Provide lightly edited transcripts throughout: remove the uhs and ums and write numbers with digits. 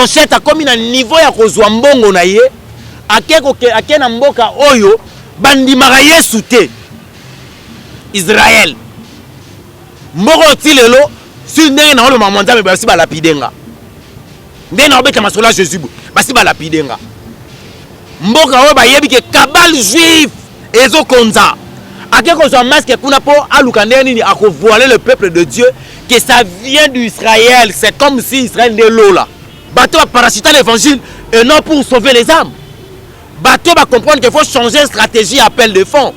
Branchette a comme un niveau ya kozwa mbongo na ye ake na mboka oyo bandimaka Yesu te Israël mboko tilelo si ndenge na olo mamanza me basi balapidenga ndenge na obeka masola Jésus basi balapidenga mboka oyo bayebi ke kabale juif ezokonza ake kozwa masque kuna po aluka ndenge nini akovoiler le peuple de Dieu que ça vient d'Israël. C'est comme si Israël n'est là. Bateau va parachuter l'évangile et non pour sauver les âmes. Bateau va comprendre qu'il faut changer de stratégie appel de fonds.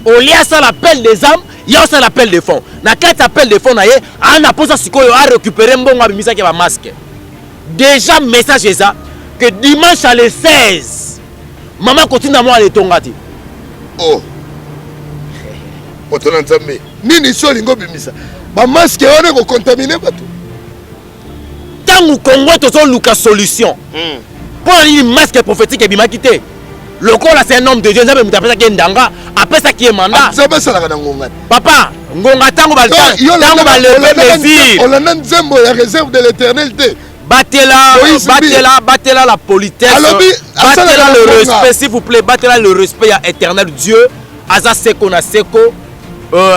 Au lieu de ça l'appel des âmes, il y a aussi l'appel de fonds. Dans quel appel de fonds, on a posé ce qu'on a récupéré un masque. Déjà, message est ça que dimanche à le 16, maman continue à moi aller tongati. Oh. Otonanzambe. Nini so lingo bimisa. Ba masque on est contaminé bateau. Tant au Congo tozo luka solution. Pour une masque prophétique et bimakité. Le corps là c'est un homme de Dieu, ça veut dire que ndanga après ça qui est mandat. Ça va ça la ngonga. Papa, ngonga tango ba tango ba lever les on a nzembo la réserve de l'éternité. Battez-la la politesse. Battez-la le respect s'il vous plaît, battez-la le respect à éternel Dieu. Aza seko na seko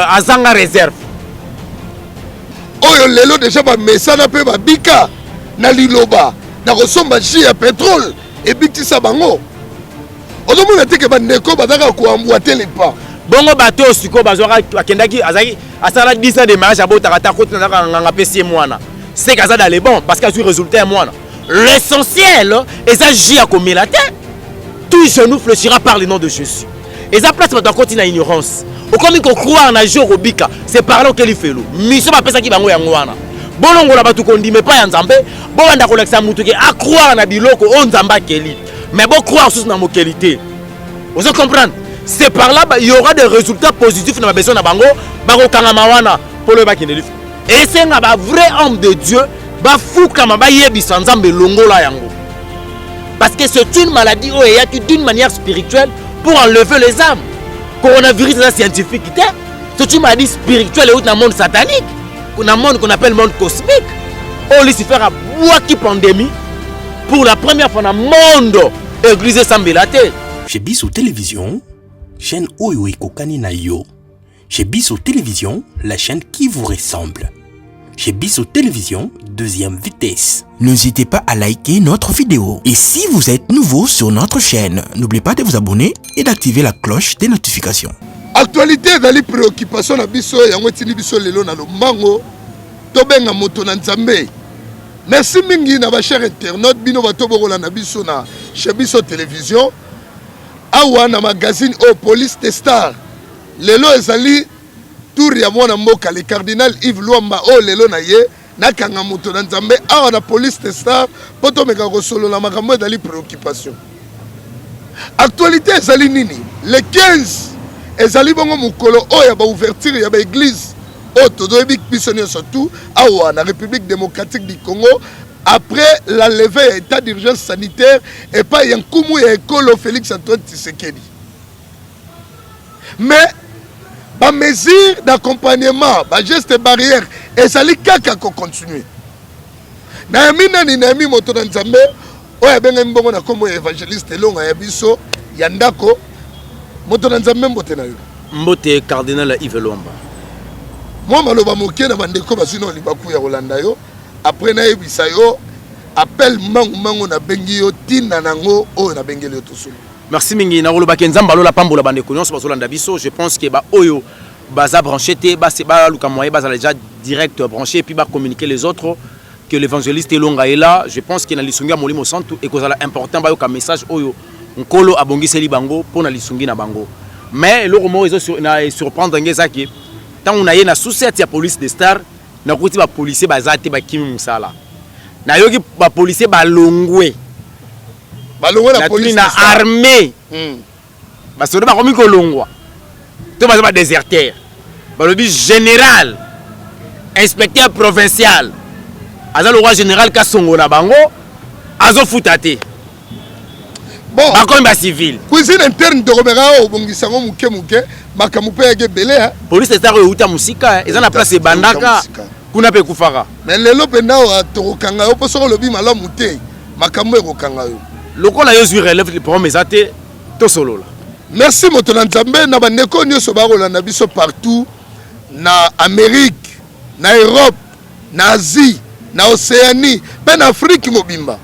azanga réserve. Oyo lelo déjà ba mesana pe ba bika na liloba na kosomba chi ya pétrole et bikisa bango. Odomona teke ba ndeko bataka ko ambouater pas. Bongo bato siko bazwaka akendaki azaki asala 10 ans de mariage abota ta côté na nganga pesi mwana. C'est que ça d'aller bon parce qu'il y a eu résultat moi. L'essentiel est ça j'ai à commer la tête. Tout genou fléchira par le nom de Jésus. Et ça place dans continuer à ignorance. Au comme qu'on croit en agir au bika, c'est par là qu'il fait l'eau. Mission pas ça qui va mourir en wana. Bon on l'a pas tout qu'on dit mais pas en zambé. Bon on a collecté mutu qui à croire en abiloko on zamba keli. Mais bon croire sous dans nos qualités. Vous comprenez? C'est par là il y aura des résultats positifs dans ma besoin na bango, bango kangama wana pour le bakine. Et c'est un vrai homme de Dieu, parce que c'est une maladie où il y a d'une manière spirituelle pour enlever les âmes. Coronavirus, c'est scientifique. C'est une maladie spirituelle dans le monde satanique, dans le monde qu'on appelle le monde cosmique. On Lucifer a bois qui pandémie pour la première fois dans le monde. Église Sambelate. Chez Bissou Télévision, chaîne Oyo Kokani na yo. Chez Bissou Télévision, la chaîne qui vous ressemble. Chez Bissou Télévision, deuxième vitesse. N'hésitez pas à liker notre vidéo. Et si vous êtes nouveau sur notre chaîne, n'oubliez pas de vous abonner et d'activer la cloche des notifications. Actualité dans les préoccupations na biso yango tini biso lelo na lomango tobenga moto na nzambe. Merci mingi na ba chers internautes bino batobokola na biso na chez Bissou Télévision. Awa na magazine au Police Testar. Lelo ezali tour ya mwana mboka le cardinal Yves Luamba o lelo na ye nakanga moto na nzambe awa na Police Testar poto meka kosolo na makambo ezali préoccupation. Actualité ezali nini? Le 15 ezali bongo mukolo oya ba ouverture ya ba église o todoyebi biso nyonso tout awa na République démocratique du Congo après la levée à état d'urgence sanitaire et pas yankumu ya ekolo Félix Antoine Tshisekedi. Mais ba mesure d'accompagnement, ba geste barrière et ça li kaka ko continuer. Na mina ni na mi moto na nzambe oya benga mbongo na kombo évangéliste longa ya biso ya ndako moto na nzambe mbote na yo. Mbote cardinal Yves Luamba. Moi maloba moké na bandeko basino libaku ya Rolanda yo après na yebisa yo appel mangu na bengi yo tina nango o na bengeli yo tosolo. Merci mingi na rolo bakenzamba lola pambola bande konyon so landa biso. Je pense que ba oyo baza branché té ba c'est ba luka moyen baza déjà direct branché puis ba communiquer les autres que l'évangéliste Elonga est là. Je pense que na lisungi ya molimo santu et que ça important ba yo ka message oyo nkolo abongiseli bango pour na lisungi na bango. Mais le romo ezo na surprendre ngezaki tant on a yé na sous-set ya police de star na kuti ba policier baza té ba kimi musala. Na yoki ba policier ba longwe la police na armée parce que ba komi ko longwa to ba déserteur ba le général inspecteur provincial aza le roi général Kasongo na bango azo futate bon ba komi ba civil cuisine interne de Romera o bongisango muke makamupe ya gebele police star o uta musika eza na place bandaka kuna pe kufaka. Mais lelo penda wa tokanga yo poso lobi malamu te makambo ekokanga yo. Lokola yo zui relève les problèmes ezate to solo la. Merci moto na Nzambe na bandeko nyonso bakolanda biso partout na Amérique, na Europe, na Asie, na Océanie, pe na Afrique mobimba.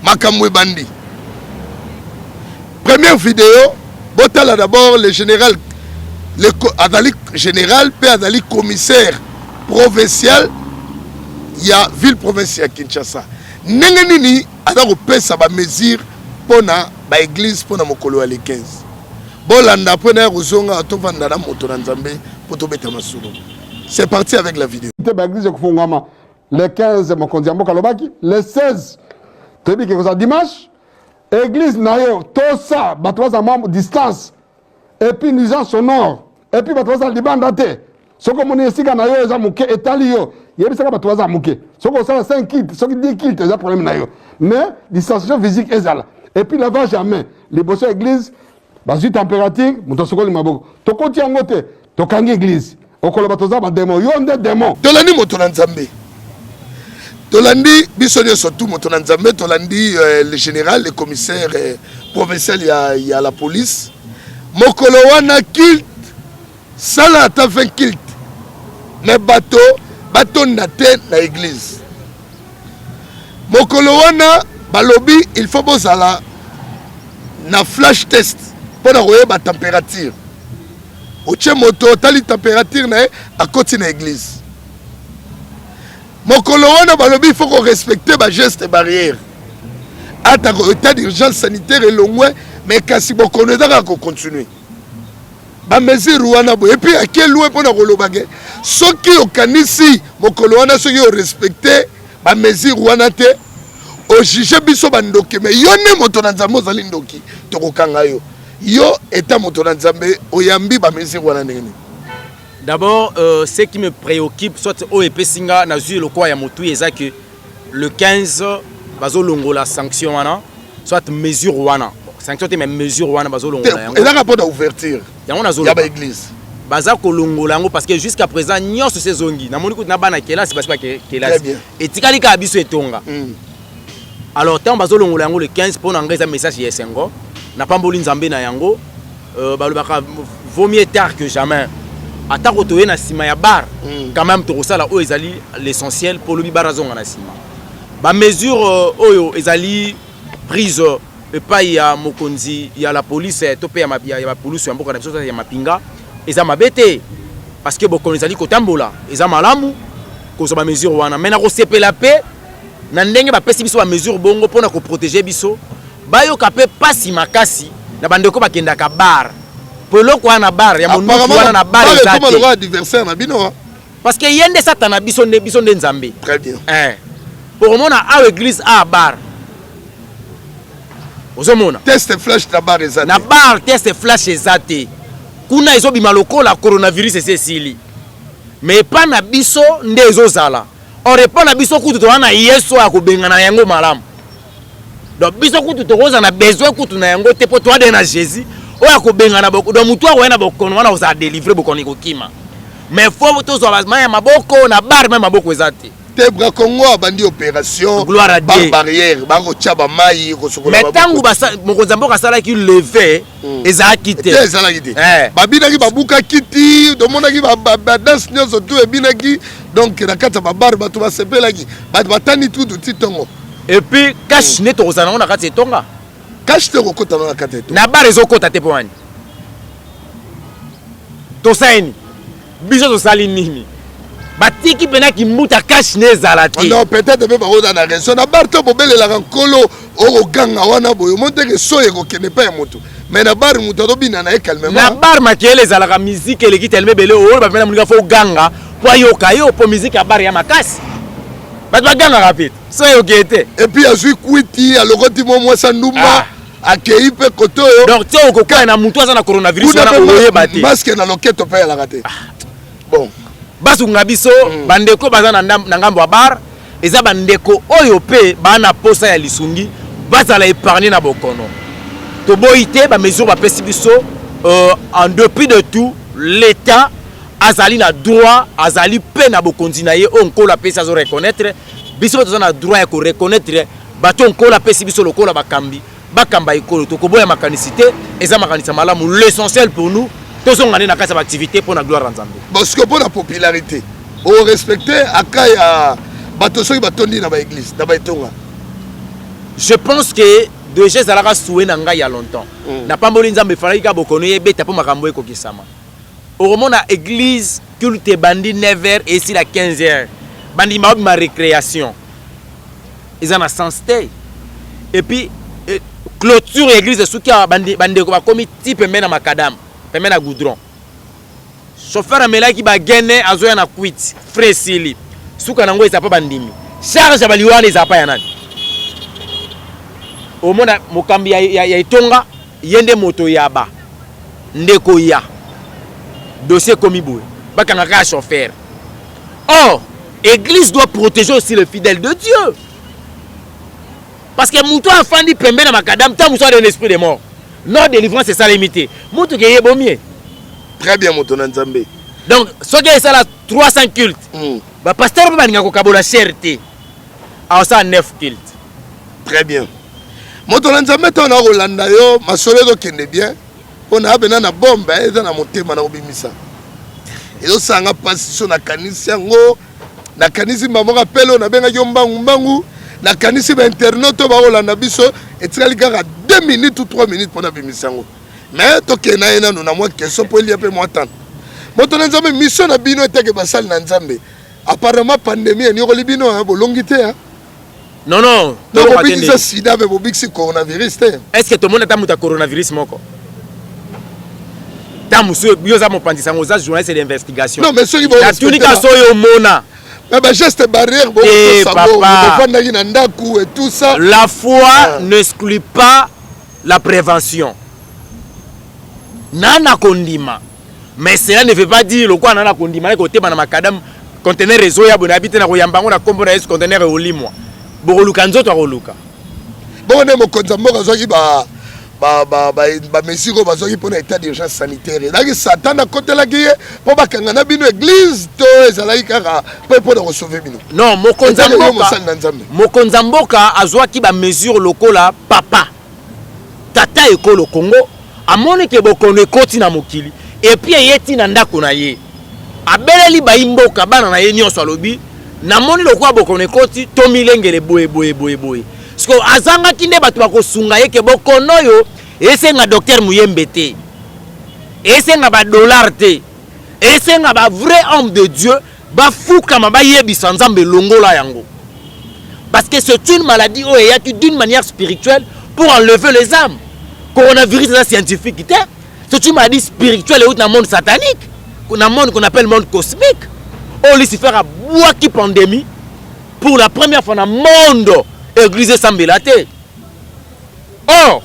Makambo bandi. Première vidéo, botala d'abord le général le Adali général pe Adali commissaire provincial ya ville provinciale Kinshasa. Ndenge nini adako pesa ba mesure pona ba église pona mokolo ya le 15. Bolanda pona rozonga to vanda na moto na Nzambe poto beta masolo. C'est parti avec la vidéo. Ba église kufungama le 15 mokonzi mboka lobaki, le 16 tebi ke dimanche église na yo tout ça batwaza membre distance et puis nuisance sonore et puis batwaza libanda te. Soko moni esika na yo eza muke etali yo yebisaka batwaza muke. Soko ça 5 kits, soko 10 kits eza problème na yo. Mais distanciation physique ezala. Et puis lavage à main. Les bosso église bazui température muto soko limaboko. Tokoti yango te, tokangi église. Okolo batoza ba démon yo nde démon. Tolani moto na Nzambe. Tolandi biso surtout moto na Nzambe, tolandi le général, le commissaire provincial ya la police. Mokolo wana kilt sala ata 20 kilt. Mais bato na te na église. Mokolo wana balobi il faut bozala na flash test pour na température. Oche moto tali température na à côté na église. Mokolo wana balobi il faut qu'on respecte ba gestes barrières. Ata état d'urgence sanitaire et loin mais kasi bokono daka ko continuer. Ba mesure wana bo et puis à quel loin pour na kolobage. Soki okanisi mokolo wana soki o respecter ba mesure wana te o juger biso bandoki mais yo ne moto na Nzambe ozali ndoki tokokanga yo. Yo état moto na Nzambe oyambi ba mesure wana ndenge. D'abord, ce qui me préoccupe, soit au Epesinga, na zui le quoi ya motu eza que le 15 bazo longo la sanction wana, soit mesure wana. Sanction te mais mesure wana bazo longo la. Et la rapport d'ouverture. Yango na zolo. Ya ba église. Baza ko longo lango parce que jusqu'à présent nyonso se zongi. Na moni ko na bana kelasi parce que kelasi. Et tikali ka biso etonga. Alors tant bazo longo lango le 15 pour n'engager message yesengo. Na pamboli Nzambe na yango. Balobaka vaut mieux tard que jamais. Atako toye na sima ya bar quand même to sala o ezali l'essentiel pour le bibarazonga na sima ba mesure oyo ezali prise et pas ya mokonzi ya la police to pe ya police ya mboka na biso ya mapinga eza mabete parce que bokonzi ezali kotambola eza malamu ko ba mesure wana mena ko sepela pe na ndenge ba pesi biso ba mesure bongo pona ko protéger biso bayo ka pe pasi makasi na bandeko bakenda ka bar. Polo kwa na bar ya monu kwa na bar ezate. Comment le roi adversaire na bino? Parce que yende satana biso nde Nzambe. Très bien. Pour mona a église a bar. Ozomona. Test flash na bar ezate. Na bar test flash ezate. Kuna ezo bima lokola coronavirus esili. Mais pas na biso nde ezozala. Ore pas na biso kutu to wana Yesu akobenga na yango malamu. Donc biso kutu to koza na besoin kutu na yango te po to ade na Jésus. Oya ko benga na boko do mutu wa na boko wana oza délivrer boko ni kokima mais faut to zo bazma maboko na bar même maboko ezate te bra Congo abandi opération bar barrière bango tchaba mai ko sokola mais tangu basa mokonza mboka sala ki lever ezala kité ezala kité babina ki babuka kiti do mona ki ba dance nyoso tout ebina ki donc na kata ba bar ba to ba sepela ki ba batani tout du titongo et puis cash net ozana on na kati tonga cash te kokota na kata to na bar ezokota te poani to saini biso to sali nini batiki pena ki muta cash ne zalati non peut-être be ba oda na raison na bar to bobele la nkolo o ganga wana boyo monte ke soye ko kene pa moto mais na bar muta to bina na calmement na bar makele zalaka musique eleki telme bele o ba pena mulinga fo ganga po yoka yo po musique ya bar ya makasi ba ganga rapide soye okete et puis azui kwiti alokoti mo sandumba akei pe koto yo donc ti okoka na mutu aza na coronavirus wana oyeba te masque na loketo pe la kate bon basunga biso bandeko baza na ngambo ya bar eza bandeko oyo pe bana posa ya lisungi bazala épargner na bokono to boyite ba mesure ba pesi biso en dépit de tout l'état azali na droit azali pe na bokonzi na ye on kola pesa zo reconnaître biso to na droit ya ko reconnaître bato on kola pesa biso lokola bakambi bakamba ekolo to koboya makanisité eza makanisa malamu l'essentiel pour nous tozongane na kasa ba activité pour na gloire nzambe parce que pour la popularité on respecter akaya bato soki batondi na ba église na ba etonga. Je pense que déjà zalaka soué na ngai ya longtemps na pamboli nzambe falaki ka bokono ye beta po makambo ekokisama oromona église culte bandi 9h et si la 15h bandi ma récréation ils en a sens té et puis clôture église souki bandi ko ba komi type mena makadam pembe na goudron chauffeur amela ki ba gene azoya na quit fresili suka nango ezapa bandimi charge baliwana ezapa ya nani omona mokambi ya etonga yende moto yaba ndeko ya dossier komi boye bakanga ka chauffeur. Or église doit protéger aussi le fidèle de Dieu parce que mouto afandi pembe na makadam ta mouso de l'esprit de mort non délivrance c'est ça limité mouto ke yebomier très bien moto na nzambe donc ce qui est ça la 300 cultes ba pasteur ba ninga ko kabola cherté a ça 9 cultes très bien moto na nzambe to na rolanda yo masolo do kende bien on a bena na bombe eza na motema na obimisa ezo sanga passion na kanisi yango na kanisi mamoka pelo na benga yo mbangu na kanisi ba internet to ba rolanda biso etikali kaka 2 minutes ou 3 minutes pour na bimisa yango mais to kena ena no na moi question pour lier pe moi tant moto na nzambe mission na bino eteke basali na nzambe apparemment pandémie ni rolibino ha bolongi te ha. Non, non. Donc, on dit que sida avec le coronavirus. Est-ce que tout le monde a un coronavirus? Journaliste d'investigation. Non, mais ceux qui vont respecter mais geste barrière, tout ça. La foi n'exclut pas la prévention. Nana kondima. Mais cela ne veut pas dire le quoi nana kondima côté na makadam conteneur réseau ya bonabité na koyambango na kombo na es conteneur olimwa. Boroluka nzoto aroluka. Bon ne mo konzambo azaki ba mesiro bazaki pour état d'urgence sanitaire. Là Satan a côté la guerre pour ba kangana bino église to ezalaki kaka pour recevoir bino. Non, Mokonzamboka azwaki ba mesure lokola papa. Tata ekolo Congo amoni ke bokono ekoti na mokili et puis yeti na ndako na ye. Abeleli ba imboka bana na ye nyonso alobi na moni lokwa bokono ekoti to milengele boye. Parce que azanga kinde batu bakosunga ye ke bokono yo esenga docteur Muyembe te. Esenga ba dollar te. Esenga ba vrai homme de Dieu ba fuka maba yebisa nzambe longola yango. Parce que c'est une maladie où il y a d'une manière spirituelle pour enlever les âmes. Coronavirus c'est scientifique, c'est une maladie spirituelle et dans le monde satanique, dans le monde qu'on appelle le monde cosmique. On Lucifer a bois qui pandémie pour la première fois dans le monde église Sambelate. Or,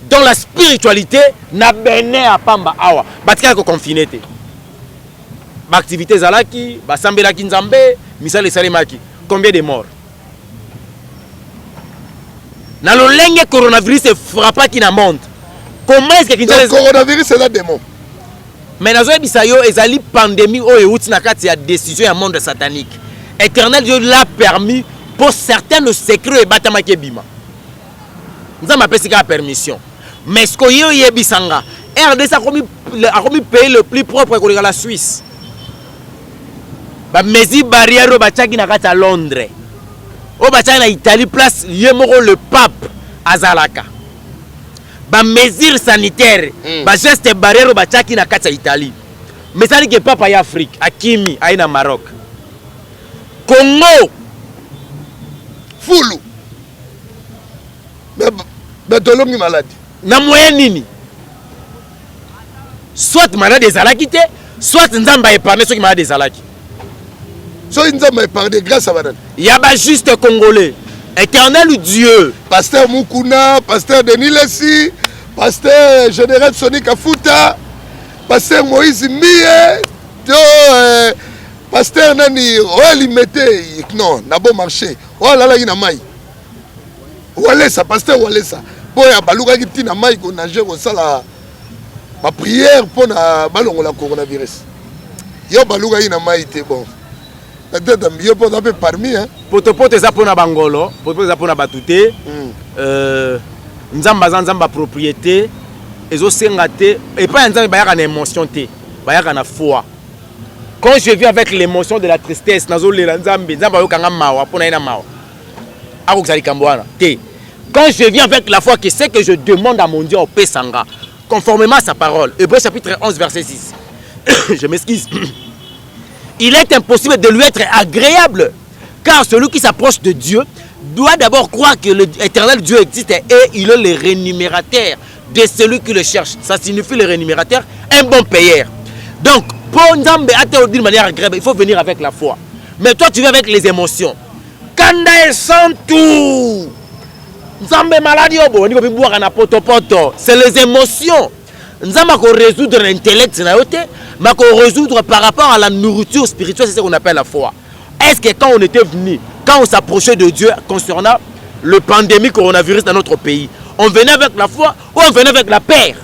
dans la spiritualité, na bene à Pamba awa, batika ko confiné te. Ba activité zalaki, ba Sambelaki nzambe, misale salemaki. Combien de morts? Dans le lenge coronavirus est frappé qui na monde. Comment est-ce que le coronavirus c'est là démon? Mais dans bisayo ezali pandémie o euti na kati ya décision ya monde satanique. Éternel Dieu l'a permis pour certains le secret et batama kebima. Nous avons appelé ça permission. Mais ce que yo yebisanga, RDC a commis pays le plus propre que la Suisse. Ba mezi barrière au bachaki na kati à Londres. Au bachaki na Italie place yemoro le pape azalaka. Ba mesure sanitaire, ba geste barrière au bachaki na kati à Italie. Mais ça dit que papa ya Afrique, à Kimi, à na Maroc. Congo Foulou. Mais de l'homme malade. Na moyen nini? Soit malade des alaki te, soit nzamba épargné ceux qui malade des alaki. Soit nzamba épargné grâce à madame. Yaba juste congolais. Éternel Dieu. Pasteur Mukuna, pasteur Denis Lessi, pasteur général Sonic Afuta, pasteur Moïse Mie, pasteur Nani, il mettait, non, n'a bon marché. Oh là là, il n'a maille. Walesa, pasteur Walesa. Bon, il y a balouga qui n'a maille, qu'on a géré au sala. Ma prière pour la coronavirus. yo baluka ina maite bon peut-être yo peut être parmi hein potopoto eza pona bangolo potopoto eza pona batute nzamba za nzamba propriété ezo senga te et pas nzamba bayaka na émotion te bayaka na foi. Quand je vis avec l'émotion de la tristesse nazo lela nzambe nzamba yo kanga mawa pona ina mawa akokisa likambo wana te. Quand je viens avec la foi que c'est que je demande à mon Dieu au Pesanga conformément à sa parole. Hébreux chapitre 11 verset 6. Je m'excuse. Il est impossible de lui être agréable car celui qui s'approche de Dieu doit d'abord croire que l'éternel Dieu existe et il est le rémunérateur de celui qui le cherche. Ça signifie le rémunérateur, un bon payeur. Donc, pour Nzambe à d'une manière agréable, il faut venir avec la foi. Mais toi, tu viens avec les émotions. Kanda et sans tout. Nzambe maladie obo, ni ko boire na poto. C'est les émotions. Nzamba ko résoudre l'intellect na yote, mais ko résoudre par rapport à la nourriture spirituelle, c'est ce qu'on appelle la foi. Est-ce que quand on était venu, quand on s'approchait de Dieu concernant le pandémie coronavirus dans notre pays, on venait avec la foi ou on venait avec la peur?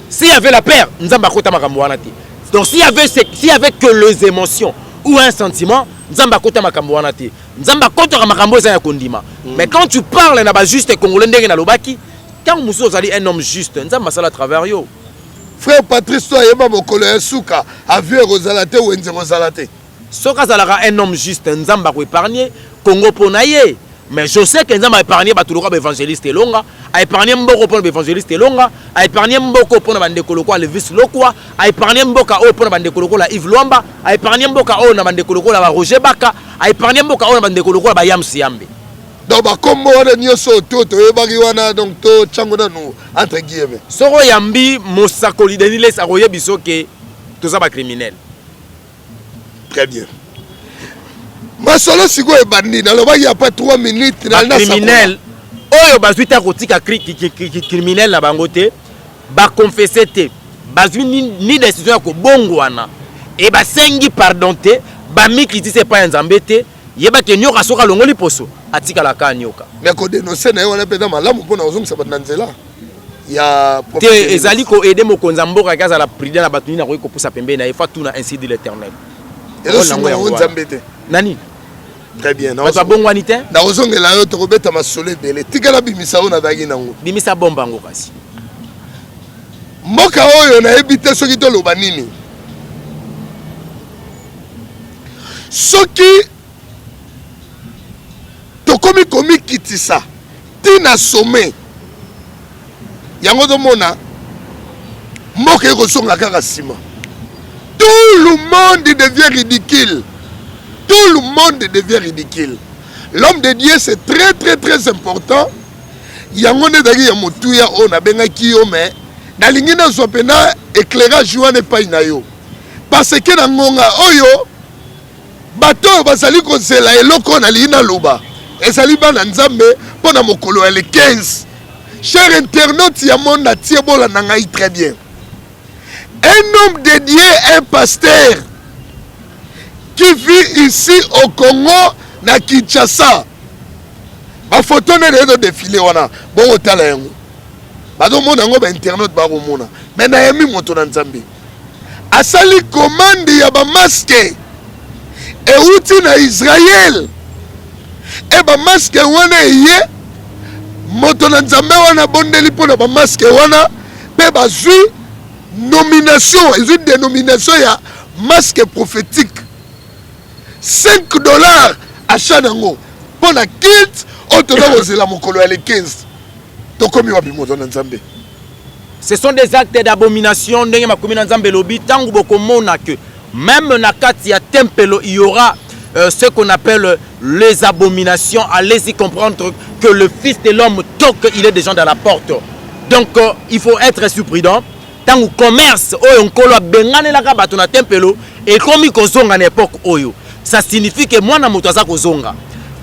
S'il y avait la peur, Nzamba kota makambo wana te. Donc s'il y avait que les émotions ou un sentiment, Nzamba kota makambo wana te. Nzamba kota makambo za ya kondima. Mais quand tu parles na ba juste congolais ndenge na lobaki, quand Moussou Zali est un homme juste, Nzamba sala à travers yo. Frère Patrice toi yeba mokolo ya suka avieux rozalate ou enze rozalate. Soka zalaka un homme juste, Nzamba ko épargner Congo ponaye. Mais je sais que Nzamba a épargné Batouloka évangéliste Longa, a épargné Mboko pour l'évangéliste Longa, a épargné Mboko pour la bande Koloko, le vice Lokwa, a épargné Mboka O pour la bande Koloko, la Yves Luamba, a épargné Mboka O na bande Koloko, la Roger Baka, a épargné Mboka O na bande Koloko, la Yam Siambe. Donc ba kombo wana nyoso to yebaki wana donc to chango na nous entre guillemets. Soro Yambi Mosakoli Denile Saroye biso ke to za ba criminel. Très bien. Masolo siko e bandi na lobaki après 3 minutes na criminel. Oyo bazuita kotika criminel na bango te, ba confesser te, bazui ni décision ko bongwana et ba sengi pardon te, ba mikiti c'est pas nzambe te, yeba ke nyoka soka longoli poso atika la ka nyoka. Mais ko dénoncer na yo na peda malamu pona ozongisa ba nzela. Ya te ezali ko aider mokonza mboka kaza la prière na batuni na ko poussa pembe na ifa tuna ainsi de l'Éternel. Et là songo ya nzambe te. Nani? Très bien. Na ba bongwani te? Na ozongela yo to kobeta masole bele. Tikala bimisa ona dagi nango. Bimisa bomba ngo kasi. Mboka oyo na ebite soki to loba nini. Soki to komi kitisa tina sommet yango do mona mboka eko songa kaka sima. Tout le monde devient ridicule. Tout le monde devient ridicule. L'homme de Dieu c'est très très très important. Yango ne dagi ya motuya o na benga kiyo me na lingi na zopena éclairage wana pa inayo. Parce que na ngonga oyo bato bazali kozela eloko na lina loba. Ezali bana nzambe pona mokolo ya le 15. Cher internaute ya monde atie bola na ngai très bien. Un homme de Dieu, un pasteur qui vit ici au Congo, na Kinshasa. Ma photo n'est pas défilé wana. Bon otala yango. Bado mona ngo ba internaute ba mona. Mais na yemi moto na nzambe. Asali commande ya ba masque. Et outi na Israël. Et ba masque wana ye moto na nzambe wana bondeli pona ba masque wana pe ba zui nomination, une dénomination ya masque prophétique. $5 à Chanango. Pour la kilt, la mokolo ya le 15. Tokomi wapi moto na nzambe. Ce sont des actes d'abomination ndenge makomi na nzambe lobi tangu bokomona que même na kati ya tempelo il y aura ce qu'on appelle les abominations. Allez-y comprendre que le fils de l'homme toque, il est déjà dans la porte. Donc il faut être prudent. Tangu commerce oyo nkolo bengane la ka bato na tempelo et komi kozonga na époque oyo. Ça signifie que moi na moto aza kozonga.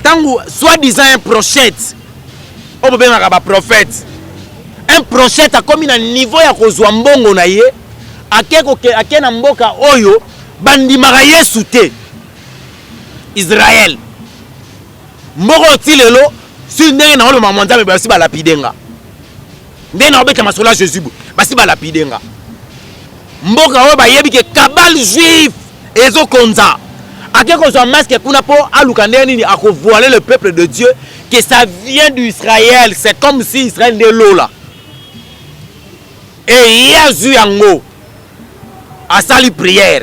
Tangu soi-disant un prophète. O bengaka ba prophète. Un prophète a komi na niveau ya kozwa mbongo na ye ake na mboka oyo bandimaka Yesu te. Israël. Mboko tilelo si ndenge na olo mamanza me basi ba lapidenga. Ndenge na obeta masola Jésus basi ba lapidenga. mboka oyo bayebi ke kabale juif ezokonza ake kozwa masque kuna po aluka ndenge nini akovoiler le peuple de Dieu que ça vient d'Israël. C'est comme si Israël n'est là. Et Yazu Yango a sali prière.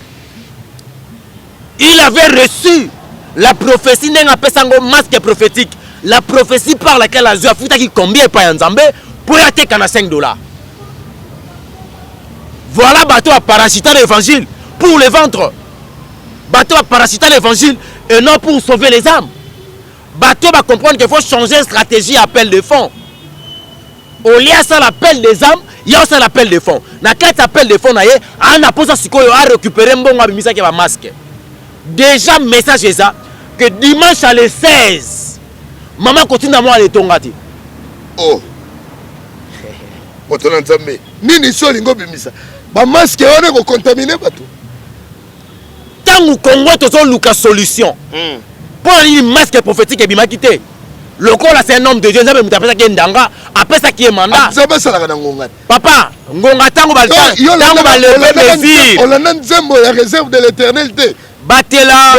Il avait reçu la prophétie d'un apesango masque prophétique. La prophétie par laquelle Azu a foutu qui combien pas Nzambe pour acheter $5. Voilà bateau à parachuter l'évangile pour le ventre. Bateau à parachuter l'évangile et non pour sauver les âmes. Bateau va comprendre qu'il faut changer de stratégie appel de fonds. Au lieu de ça l'appel des âmes, il y a aussi l'appel de fonds. Dans quel appel de fonds, on a posé à récupérer un bon masque. Déjà, message est ça que dimanche à le 16, maman continue à moi les tongati. Oh. Moto Nzambe. Nini solingo bimisa. Ba masque on est contaminé bateau. Tant au Congo tozo luka solution. Pour une masque prophétique et bimakité. Le corps là c'est un homme de Dieu, Nzambe mutapesa ki ndanga, après ça qui est mandat. Nzambe sala na ngonga. Papa, ngonga tango ba le vie. On a Nzambe la réserve de l'éternel. Battez-la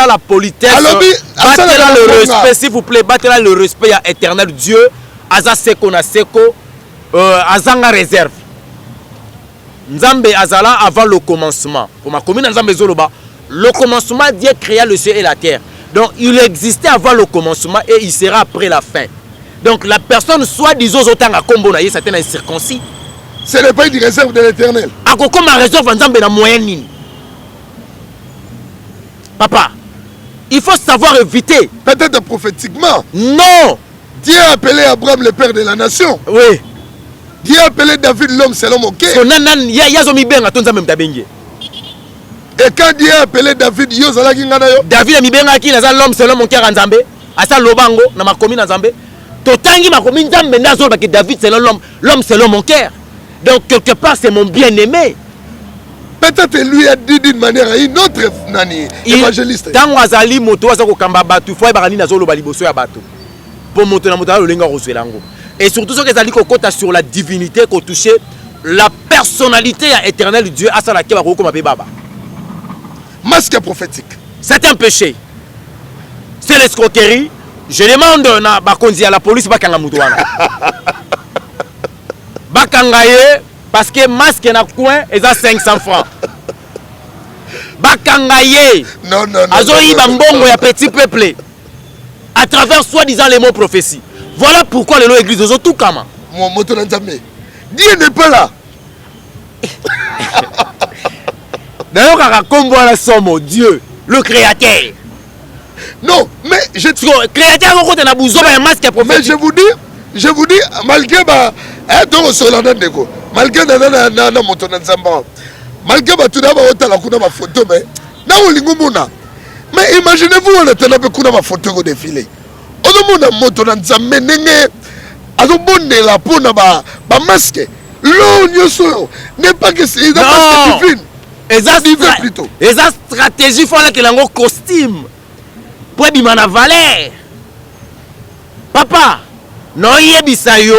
la politesse. Battez-la le respect, s'il vous plaît. Battez-la le respect à éternel Dieu. Aza seko na seko. Azanga réserve. Nzambe azala avant le commencement. Pour ma commune Nzambe Zoloba, le commencement, Dieu créa le ciel et la terre. Donc il existait avant le commencement et il sera après la fin. Donc la personne soit disons autant à combo na certaines incirconcis. Ce n'est pas une réserve de l'éternel. A comme ma réserve Nzambe na moyenne. Papa, il faut savoir éviter. Peut-être prophétiquement. Non. Dieu a appelé Abraham le père de la nation. Oui. Dieu a appelé David l'homme selon mon cœur. Et quand Dieu a appelé David, David a mis l'homme selon mon cœur en Zambé. Asa lobango na makomi na Zambé. Totangi makomi Nzambe na zo ba que David c'est l'homme selon mon cœur. Donc quelque part c'est mon bien-aimé. Peut-être lui a dit d'une manière à une autre nani évangéliste. Tango azali moto aza ko kamba batu foi barani na zo lo baliboso ya batu. Pour moto na moto lo lenga roselango. Et surtout ce que ça dit qu'on compte sur la divinité, qu'on touche la personnalité éternelle de Dieu à ça laquelle on va baba. Masque prophétique. C'est un péché. C'est l'escroquerie. Je demande à la police bakanga mutwana. Bakangaye parce que masque na coin est à 500 francs. Bakangaye. Non. Azoyi bambongo ya petit peuple. À travers soi-disant les mots prophéties. Voilà pourquoi l'église de tout kama. Dieu n'est pas là. D'ailleurs, Dieu, le créateur. Non, mais je créateur, mais je vous dis, malgré photo, mais imaginez-vous, on a une photo au défilé. On a moto na Nzambe ndenge azobondela pona ba masque lo nyoso n'est pas que c'est des masques divines plutôt et ça stratégie faut là que lango costume pour bima na valeur papa non yebisa yo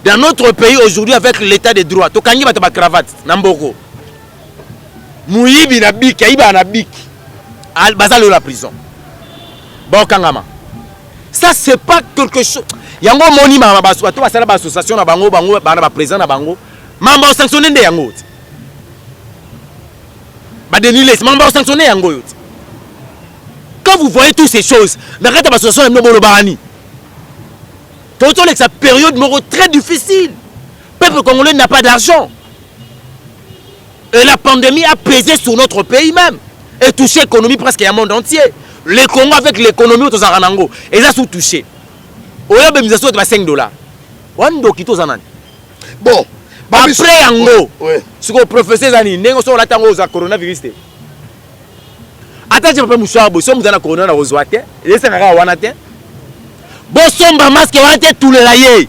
dans notre pays aujourd'hui avec l'état de droit to kangi bata ba cravate na mboko muyibi na biki ayiba na biki al bazalo la prison bon kangama. Ça c'est pas quelque chose. Yango moni mama baso bato basala ba association na bango bana ba président na bango. Mamba sanctionner nde yango. Ba denile mamba sanctionner yango. Quand vous voyez toutes ces choses, dans cette association na bolo barani. Toto avec sa période très difficile. Le peuple congolais n'a pas d'argent. Et la pandémie a pesé sur notre pays même et touché l'économie presque à monde entier. Le Congo avec l'économie au Tozaranango, et ça sous touché. Au lieu de mise à $5. Bon, après Yango, ce que le professeur Zani, n'est-ce pas la coronavirus. Attends, je vais mouchoir, si vous avez la corona, vous avez et c'est un wanate. Bon, sombre masque, vous avez tout le laïe.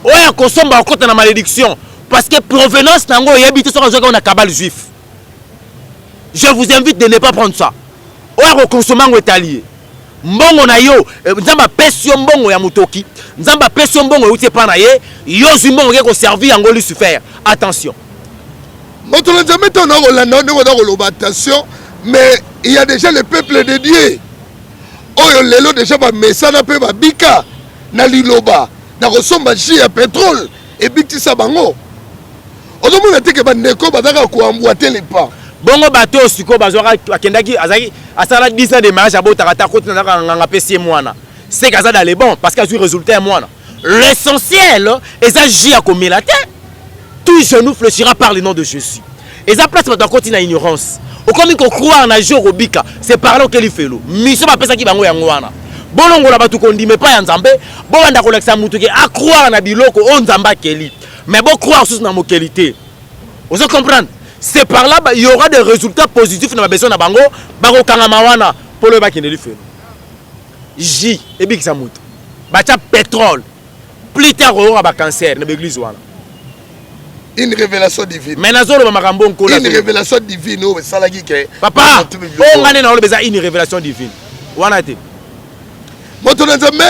Ouais, on sombre encore dans la malédiction. Parce que provenance, Nango, il y a habité sur un cabal juif. Je vous invite de ne pas prendre ça. Oya ko consommer ngo etalier mbongo na yo nzamba pesi yo mbongo ya mutoki nzambe apesi mbongo euti pa na ye yo zwi mbongo ke koservir yango Lucifer. Attention. Moto na nzambe to na kolanda ndeko na koloba attention, mais il y a déjà le peuple de Dieu. Oyo lelo déjà ba mesana pe ba bika na liloba na kosomba jus ya pétrole et bitisa bango. Odomona teke ba ndeko bazaka ko emboîter les pas. Bongo bato siko bazwaka akendaki azaki asala 10 ans de mariage abotaka ta côté na nganga pesi mwana. C'est kaza dans les bons parce qu'il y a eu résultat mwana. L'essentiel est ça jus à komela te. Tout genou fléchira par le nom de Jésus. Et ça place dans côté na ignorance. Au comme qu'on croit en agir au bika, c'est par là qu'il fait l'eau. Mission pas pesa ki bango ya ngwana. Bolongo la batu kondi mais pas ya nzambe. Bon anda ko leksa mutu ke a croire na biloko on nzamba keli. Mais bon croire sous na mo qualité. Vous comprendre? C'est par là il y aura des résultats positifs dans ma besoin na bango, bako kanga mawana pour le bakine li fait. J et big sa mutu. Bacha pétrole. Plus tard on aura cancer na l'église wana. Une révélation divine. Mais nazolo ba makambo nkola. Une révélation divine o salaki ke. Papa, on ngane na olebeza une révélation divine. Wana te. Moto na nzambe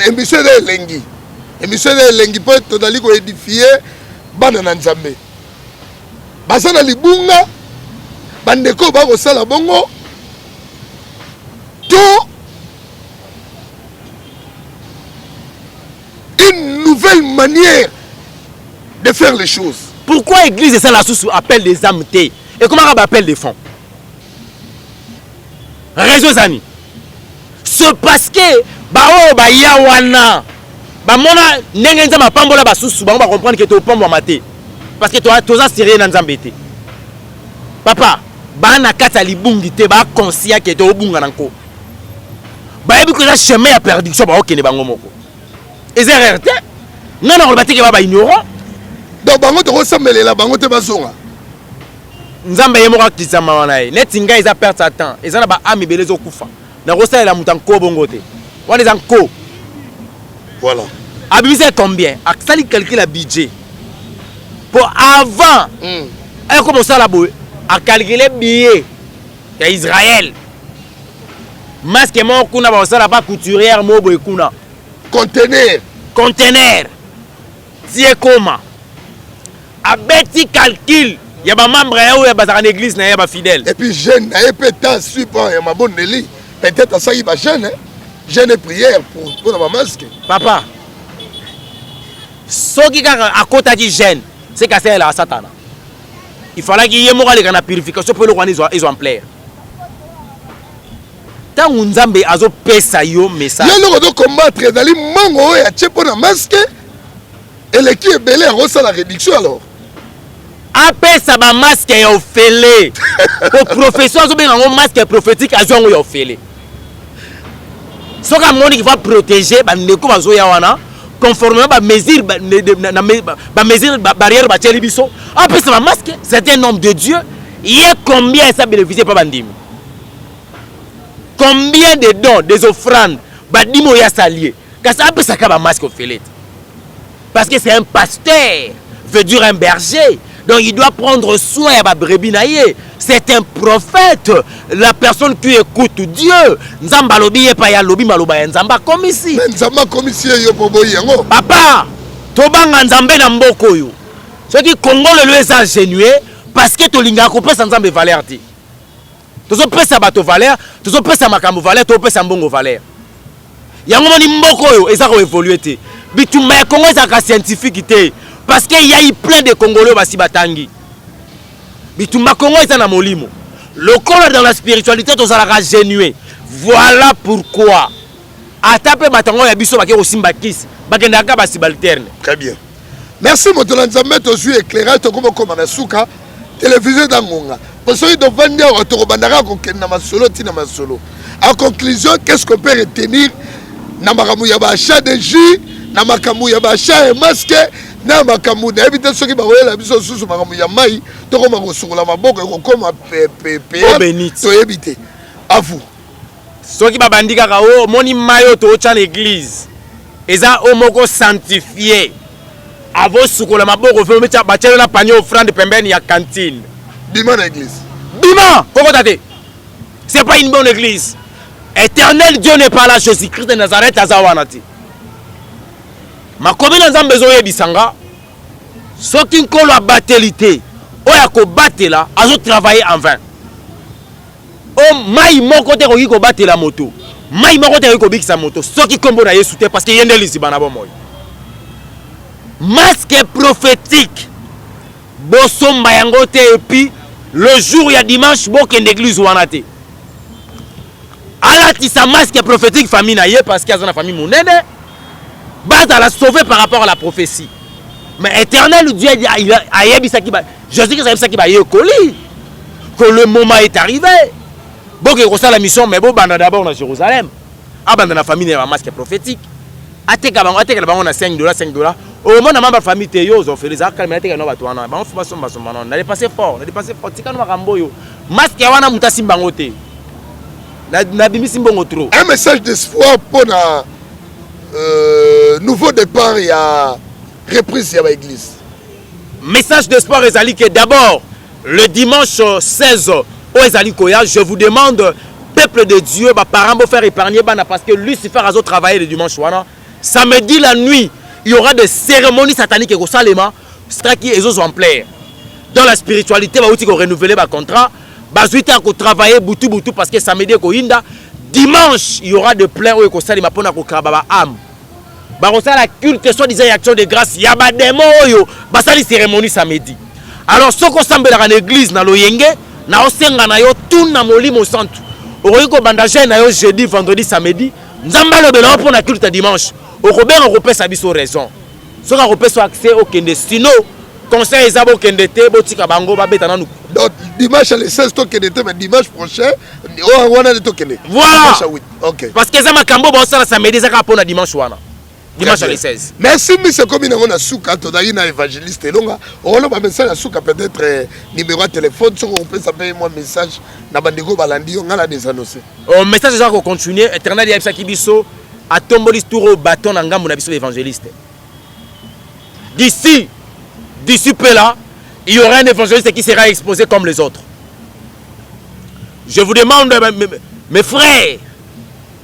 émission de lengi. Émission de lengi po to dali ko édifier bana na nzambe. Basana libunga bandeko ba ko sala bongo. To une nouvelle manière de faire les choses. Pourquoi l'église et ça la sous appelle des âmes té? Et comment on appelle des fonds? Réseau Zani. C'est parce que bao ba yawana ba mona nengenza mapambola ba sous ba on va comprendre que tu au pombo maté. Parce que toi toza sérieux na nzambete. Papa, ba na kata libungi te ba conscient que tu au bunga nanko. Ba ebi ko la chemin à perdition ba okene bango moko. Et c'est erreur te. Non non, on va dire que ba ignorant. Donc bango to kosambelela bango te bazonga. Nzambe yemoka kizama wana ye. Neti nga eza perdre sa temps. Eza na ba ami belezo kufa. Na kosalela mutu anko bongo te. Wana eza nko. Voilà. Abibisa combien? Akisali calcule la budget. Pour avant. Elle commence à la boue. A calculer billet. Ya Israël. Masque mo kuna ba osala pas couturière mo boy kuna. Conteneur. Conteneur. Tie koma. A beti calcul. Ya ba membre ya ou ya bazaka l'église na ya ba fidèle. Et puis jeune na epeta support ya mabonne Nelly. Peut-être ça il va jeune hein. Jeune et prière pour la masque. Papa. Soki kaka akota ki jeune, c'est ka c'est la satana. Il fallait qu'il y ait moral et purification pour le roi exemplaire. Tant nzambe azo pesa yo message. Yo lo combattre dali mango ya tchepo na masque. Et l'équipe est belé à reçoit la réduction alors. Apesa ba masque ya ofele. Pour professeur zo benga masque prophétique azo ngo ya ofele. Soka moni qui va protéger ba ndeko bazo ya wana conformément ba mesure ba mesure barrière ba telibiso. Apesa ba masque, c'est un homme de Dieu. Il y a combien ça bénéficié par bandimi? Combien de dons, des offrandes bandimo ya salié. Car ça apesa ka ba masque ofele. Parce que c'est un pasteur, veut dire un berger. Donc il doit prendre soin de la brebis. C'est un prophète, la personne qui écoute Dieu. Nzamba lobi e pa ya lobi maloba nzamba comme ici. Nzamba comme ici yo bobo yango. Papa, tobanga nzambe na mboko yo. Ce qui Congo le est ingénué parce que tolinga ko pesa nzambe valeur ti. Tozo pesa bato valeur, tozo pesa makambo valeur, to pesa mbongo valeur. Yango moni mboko yo eza ko évoluer te. Bituma ya Congo eza scientifique te. Parce qu'il y a eu plein de Congolais basi batangi. Bitumba Congo est na molimo. Le corps dans la spiritualité tous ala genué. Voilà pourquoi atape batango ya biso bake osimba kisi. Bakenda ka basi balterne. Très bien. Merci Motola Nzambe to jui éclairage to comme na suka télévision dangonga. Parce que do vendre to bandara ko kenna masolo tina masolo. En conclusion, qu'est-ce qu'on peut retenir na makamu ya ba achat de jus, na makamu ya ba achat et masque. Na makamu na ebite soki ba kolela biso susu makamu ya mai to koma ko sungola maboko ko koma to ebite à vous soki ba bandika ka o moni mayo to cha l'église eza o moko sanctifié avo sukola maboko fe mecha ba chela na panier offrande pembeni ya cantine bima na église bima koko tate c'est pas une bonne église. Éternel Dieu n'est pas là, Jésus-Christ de Nazareth azawanati. makomi na nzambe ezoyebisanga soki nkolo abateli te oyo akobatela azotravaille en vain. O mai moko te koki kobatela moto, mai moko te koki kobikisa moto soki kombo na Yesu te parce que yende liziba na bomoi. Masque prophétique bosomba yango te et puis le jour ya dimanche bokende église wana te. Alatisa masque prophétique famille na ye parce qu'il y a une famille monene. Bata la sauver par rapport à la prophétie. Mais éternel Dieu a yebisa ki ba Jésus qui sa ki ba yekoli que le moment est arrivé. Bon que ça la mission mais bon banda d'abord dans Jérusalem. Abanda na famille na masque prophétique. Ateka bango na $5. Au moment na mamba famille te yo zo fait les arcs mais ateka no ba toana. Ba on fait basomba non. Na dépasser fort, tika no makambo yo. Masque wana mutasi bango te. Na bimisi mbongo trop. Un message d'espoir pour na nouveau départ, il y a reprise de l'église. Message d'espoir ezali que d'abord le dimanche 16 au ezali koya, je vous demande peuple de Dieu ba parents bo faire épargner bana parce que Lucifer a travaillé le dimanche wana. Samedi la nuit, il y aura des cérémonies sataniques au Salema, straki ezo en plein. Dans la spiritualité, ba outi ko renouveler ba contrat, ba zuita ko travailler butu parce que samedi ko inda. Dimanche, il y aura de plein où il salima pona ko kraba âme. Ba la culte soit disant action de grâce, ya ba démon yo, ba sali cérémonie samedi. Alors ce qu'on semble dans l'église na loyenge, na osenga na yo tout na molimo santu. Oroyi ko bandaje na yo jeudi, vendredi, samedi, nzamba lo bela pona culte dimanche. Oko ben on repère sa biso raison. Ce qu'on repère soit accès au kende sinon conseil ezabo kende te botika bango ba beta nanu. Donc dimanche le 16 to kende te mais dimanche prochain on a de to kende. Voilà. OK. Parce que ça makambo ba sala samedi za ka pona dimanche wana. Dimanche le 16. Merci monsieur comme on a souka to na évangéliste longa. On a message souka peut-être numéro de téléphone sur on peut s'appeler moi message na bandeko balandi on a des annoncer. Au message ça ko continuer éternel ya bisa kibiso a tomboli tour bâton na ngambo na biso évangéliste. D'ici peu là, il y aura un évangéliste qui sera exposé comme les autres. Je vous demande, mes frères,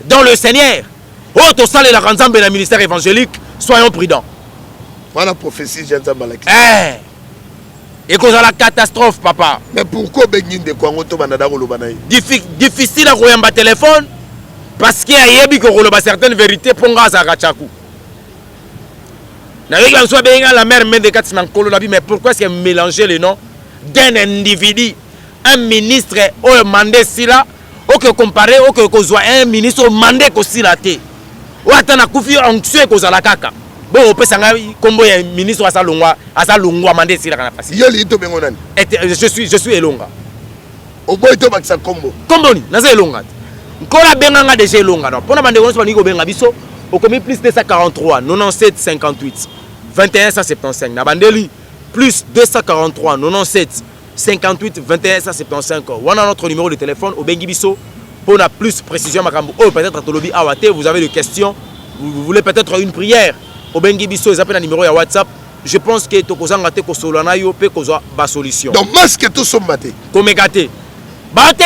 dans le Seigneur, au salle et la ranzambe dans ministère évangélique, soyons prudents. Voilà la prophétie, j'ai entendu. Et cause à la catastrophe, papa. Mais pourquoi Begin de Kwangoto Banada Rolobanaï? Difficile à rouler un téléphone parce qu'il y a certaines vérités pour nga za Rachakou. La mère mais pourquoi est-ce que mélanger les noms d'un individu, un ministre ou mandé si là, ou que comparé, ou que soit un ministre mandé aussi la té. Ou attends à Koufi anxieux que la kaka. Bon, on peut s'engager comme un ministre à sa longwa mandé si la facile. Je suis Elonga. Au boy to baksa combo. Combo ni, naza Elonga. Nkola benga déjà Elonga. Donc, pour na bande on ko benga biso. Au commis plus 243 97 58 21 175 Nabandeli plus 243 97 58 21 175 voilà notre numéro de téléphone au Bengibiso pour la plus précision makambo oh peut-être tolobi awate vous avez des questions vous voulez peut-être une prière au Bengibiso ils appellent un numéro à WhatsApp je pense que tokozanga te ko solana yo pe kozwa ba solution donc masque tout sombate komekate ba